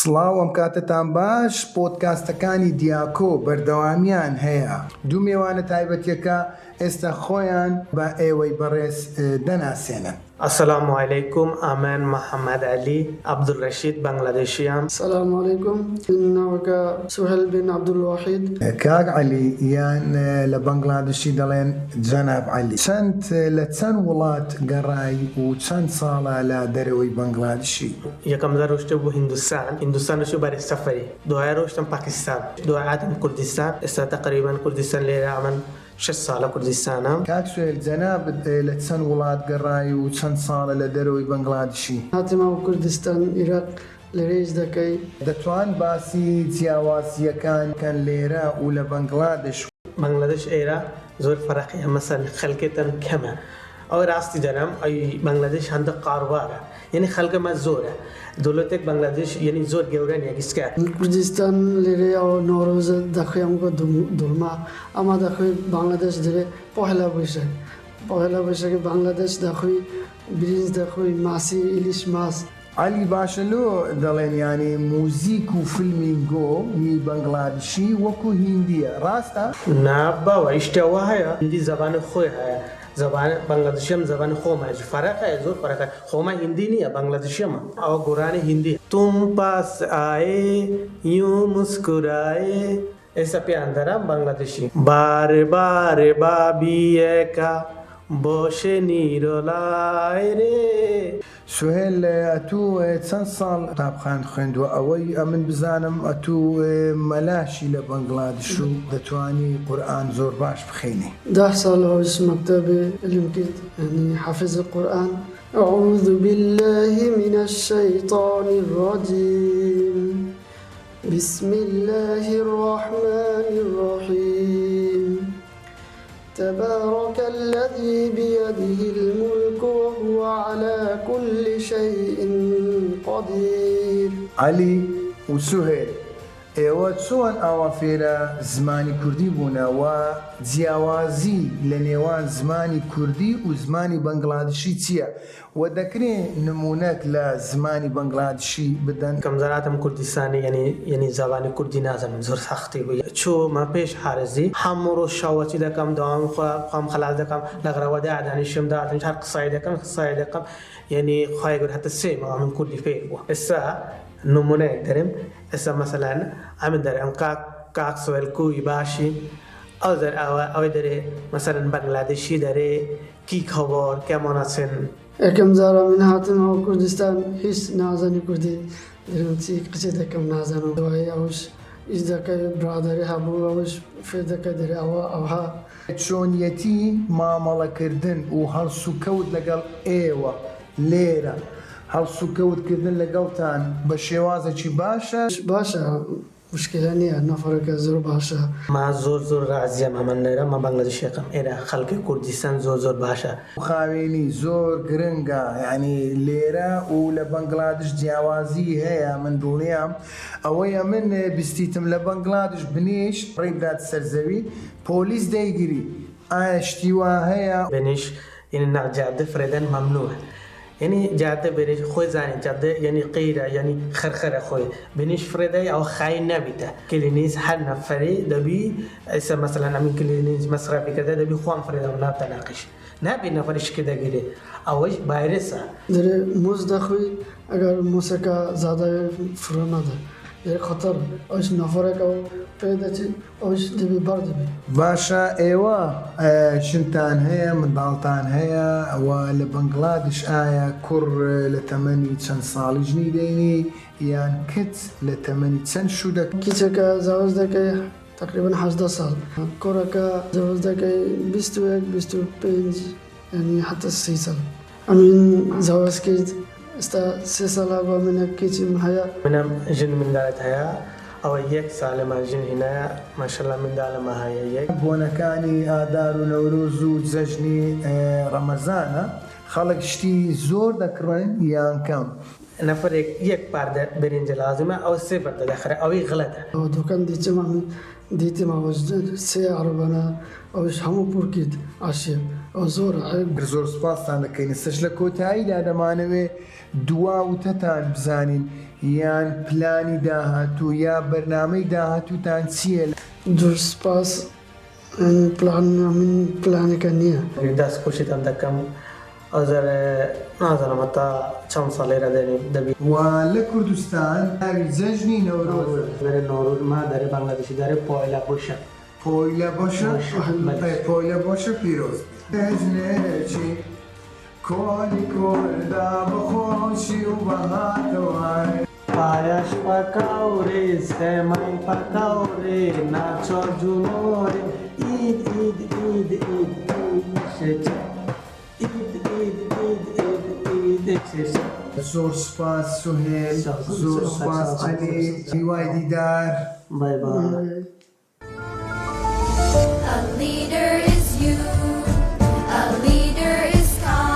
سڵاو ئەم کاتتان باش پۆدکاستەکانی دیاکۆ بەردەوامیان هەیە. دوو میێوانە تایبەتیەکە ئێستا خۆیان بە ئێوەی بەڕێز دەناسێنن. السلام علیکم، ئەمن محەممەد علی عەبدولڕەشید بەنگلادێشیام. السلام علیکم، ناوەکە سوهێل بن عەبدولواحید. کاک عەلی یان لە بەنگلادێشی دەڵێن جەناب عەلی، لە چەند وڵات گەڕایی و چەند ساڵە لە دەرەوەی بەنگلادێشی؟ یەکەم جار ڕۆشتە بۆ هیندستان ڕۆشتە بەرەی سەفەری، دوای ڕۆشتم پاکستان، دوای هاتم کوردستان. ئێستا تقریبان کوردستان لێرە ئەمن 6 ساڵە کوردستانم. کاک سوهێل جەنابت لە چەند وڵات گەڕایی و چەند ساڵە لە دەرەوەی بەنگلادێشی؟ هاتمەوە کوردستان، عێراق لەرەیش دەکەی. دەتوان باسی جیاوازیەکان کەن لێرە و لە بەنگلادێش؟ بەنگلادێش ئێرە زۆر فەرقیە، مەسەن خەڵکێتەن کەمە. ئەو ڕاستی دەرم ئەی بەنگلادێش هەندە قاڕوارە، یعنی خەڵکەمە زۆرە. دەوڵەتێک بەنگلادێش یعنی زۆر گەورە نیەگیسکە. کوردستان لێرەیەوە نۆڕۆزە دەخوێمگە دوڵما، ئەمە دەخوێ بەنگلادێش دەرێ پۆهلا بەشێک بەشێک بەنگلادێش دەخوی برنج دەخوی ماسی ئیلیش ماس. علی باشە لۆ دەڵێن ینی موزیک و فیلمینگۆ هی بەنگلادێشی وەکو هیندیە، ڕاستە؟ ناباوە ئیشتەوە هەیە، هیندی زەبانی خۆی هەیە، زبان بنگلادێشی هم زبان خۆمە، فەرقە زۆر فەرقە. خۆمە هیندی نییە، بنگلادێشیمە. ئەوە گۆرانی هیندی. توم پاس ئایێ یوم مسکورایێ، ئێستا پێیان دەرە بنگلادێشی. بارێ بارێ بابیەکە بۆ شێنیرۆلای رێ. سوهێل ئەتوو چەند ساڵ قوتابخان خوێندووە؟ ئەوەی ئەمن بزانم ئەتوو مەلاشی لە بەنگلادێش و دەتوانی قورئان زۆر باش بخوێنی. 10 ساڵ هەوش مەکتەبێ علم کرد، یعنی حافظ قورئان. أعوذ بالله من الشيطان الرجيم بسم الله الرحمن الرحيم تبارك الذي بيده الملك وهو على كل شيء قدير. علی و سوهێل، ئێوە چۆن ئاوا فێرە زمانی کوردی بوونەوە؟ جیاوازی لە نێوان زمانی کوردی و زمانی بەنگلادێشی چییە؟ و دەکرێت نمونەک لە زمانی بەنگلادێشی بدەن؟ کەم زاراتم کوردستانی یعنی زبانی کوردی نازانم، زۆر سەختی بوو. چۆمە پێش حارزی هەموو ڕۆژ شاوەتی دەکەم، داوام خۆم خەلاص دەکەم، لە غەرەوەدا دانیشتم دادەنیش هەر قسای دەکەم، یعنی خۆی گەور هەتە 3 ماوە من کوردی فێر بووە. ئێستا نمونەیەک دەرێم، ئێستا مەسەلەن ئەمن دەرێم کاک سوهێل کوی باشی ئەو ئەوەی دەرێ مەسەلەن بەنگلادێشی دەرێ کی خەبەر کەمانەچن. یەکەم جارە من هاتمەوە کوردستان، هیچ نازانی کوردی، دەرم چی قسە دەکەم نازانم. دوای ئەوش ئیش دەکەی برادەری هەبوو، ئەوش فێر دەکەی دەرێ ئەوها. چۆنیەتی مامەڵەکردن و هەڵسوکەوت لەگەڵ ئێوە لێرە، هەڵسوکەوتکردن لەگەڵتان بە شێوازێکی باشە، مشکلە نییە، نەفەرەکە زۆر باشە. ما زۆر ڕازیەم ئەمە لێرە، مە بەنگلادێشیەکەم ئێرە خەڵکی کوردستان زۆر باشە. خاوێنی زۆر گرنگە، ینی لێرە و لە بەنگلادێش جیاوازی هەیە. من دڵنیام ئەوەیە من بیستیتم لە بەنگلادێش بنیش ڕێ بدات سەرزەوی پۆلیس دەیگیری، ئایا شتیوا هەیە؟ بنیش یعنی ناجادە فرێدەن مەمنوعە، یعنی جادە بێنێ خۆی زانین جادە یعنی قیرە یعنی خەرخەرە خۆی بنیش فرێدەی ئەو خاین نەبیتە. کلینیز هەر نەفەری دەبی ئێستا مەسەلەن ئەمین کلینیز مەسرەفی کردە دەبی خۆم فرێدە و ناتەناقیش نابێ نەفەریش کە دەگیرێ، ئەوەش بایرسە. دەرێ موز دەخوی، ئەگەر موسەکە زادای فرۆ نەدە دەرێ خەتەر، ئەوش نەفەرێکە و پێ دەچێت ئەوش دەبی بەر دەبی. باشە، ئێوە شنتان هەیە، منداڵتان هەیە، ئەوە لە بەنگلادێش ئایا کوڕ لە تەمەنی چەند ساڵی ژنی دەینی یان کچ لە تەمەنی چەند شوو دەکەی؟ کچەکە زاوەز دەکەی تقریبا 18 ساڵ، کوڕەکە زاوەز دەکەی 21-25 یعنی حتا 30 ساڵ. ئەمین زاوەز کرد، ئێستا 3 ساڵە بە منە کچیم هەیە. منم ژن منداڵت هەیە، ئەوە 1 ساڵەمە ژن هینایە، ماشەڵڵا منداڵەمە هەیە. یەک بۆنەکانی ئادار و نەورۆز و جەژنی ڕەمەزانە خەڵک شتی زۆر دەکڕێن یان کەم؟ نەفەرێک 1 پاردە برنجە لازمە، ئەو 3 بەردە دەخرە، ئەوەی غڵەتە. ئەو دوکان دیتم ئەوەش 3 عەربانە، ئەوش هەموو پوڕ کرد ئاشێ، ئەو زۆر سوپاستان دەکەین. سەش لە کۆتاییدا دەمانەوێ دوا وتەتان بزانین یان پلانی داهاتوو یا بەرنامەی داهاتووتان چییە؟ زۆر سپاس پلان من پلانێکە نییە. دەست کوشتم دەکەم ئەزەر نازانم هەتا چەند ساڵ لێرە دەبی. و لە کوردستان ئاوی جەژنی نەورۆز دەرێ نۆروزما دەرێ بانگلادێشی دەرێ پۆیلا بۆشە. پۆیلە بۆشە پۆیلە بۆشە پیرۆز هێژنێکی کۆنی کۆردا بەخۆشی و بەهاتەوە پایش پکاوری سێمای پکاوری ناچۆ جونۆری ئید ئید ئید ئید ئید زۆر سوپاس سوهێل زۆر سوپاس عەلی هیوای دیدار بای بای. A leader is you.